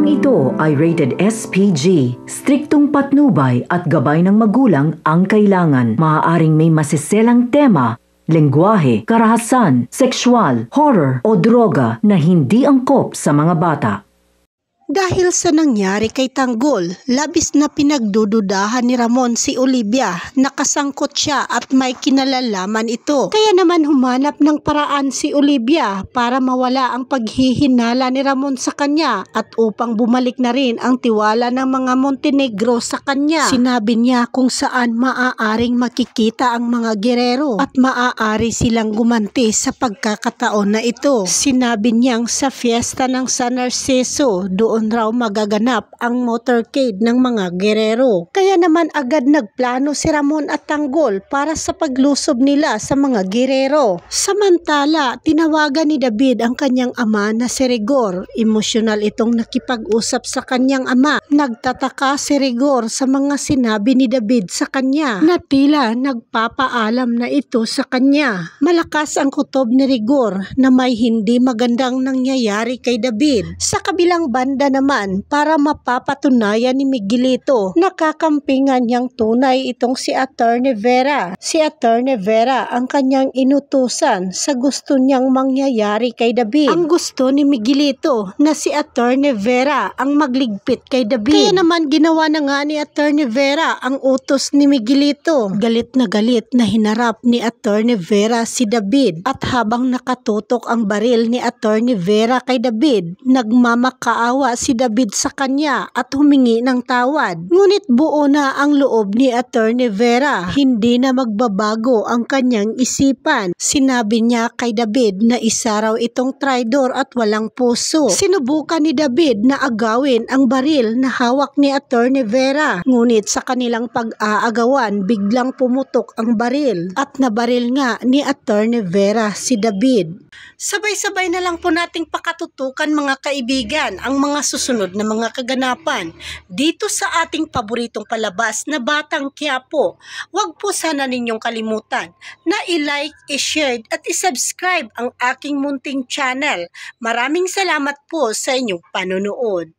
Programang ito ay rated SPG. Striktong patnubay at gabay ng magulang ang kailangan. Maaaring may masiselang tema, lengguwahe, karahasan, sexual, horror o droga na hindi angkop sa mga bata. Dahil sa nangyari kay Tanggol, labis na pinagdududahan ni Ramon si Olivia na kasangkot siya at may kinalalaman ito. Kaya naman humanap ng paraan si Olivia para mawala ang paghihinala ni Ramon sa kanya at upang bumalik na rin ang tiwala ng mga Montenegro sa kanya. Sinabi niya kung saan maaaring makikita ang mga gerero at maaari silang gumanti sa pagkakataon na ito. Sinabi niyang sa fiesta ng San Narciso, doon raw magaganap ang motorcade ng mga gerero. Kaya naman agad nagplano si Ramon at Tanggol para sa paglusob nila sa mga gerero. Samantala, tinawagan ni David ang kanyang ama na si Rigor. Emosyonal itong nakipag-usap sa kanyang ama. Nagtataka si Rigor sa mga sinabi ni David sa kanya na tila nagpapaalam na ito sa kanya. Malakas ang kutob ni Rigor na may hindi magandang nangyayari kay David. Sa kabilang banda naman, para mapapatunayan ni Miguelito na kakampingan niyang tunay itong si Attorney Vera. Si Attorney Vera ang kanyang inutusan sa gusto niyang mangyayari kay David. Ang gusto ni Miguelito na si Attorney Vera ang magligpit kay David. Kaya naman ginawa na nga ni Attorney Vera ang utos ni Miguelito. Galit na hinarap ni Attorney Vera si David at habang nakatutok ang baril ni Attorney Vera kay David, nagmamakaawa si David sa kanya at humingi ng tawad. Ngunit buo na ang loob ni Attorney Vera. Hindi na magbabago ang kanyang isipan. Sinabi niya kay David na isa raw itong traidor at walang puso. Sinubukan ni David na agawin ang baril na hawak ni Attorney Vera. Ngunit sa kanilang pag-aagawan, biglang pumutok ang baril at nabaril nga ni Attorney Vera si David. Sabay-sabay na lang po nating pakatutukan mga kaibigan ang mga susunod na mga kaganapan dito sa ating paboritong palabas na Batang Quiapo. Huwag po sana ninyong kalimutan na i-like, i-share at i-subscribe ang aking munting channel. Maraming salamat po sa inyong panonood.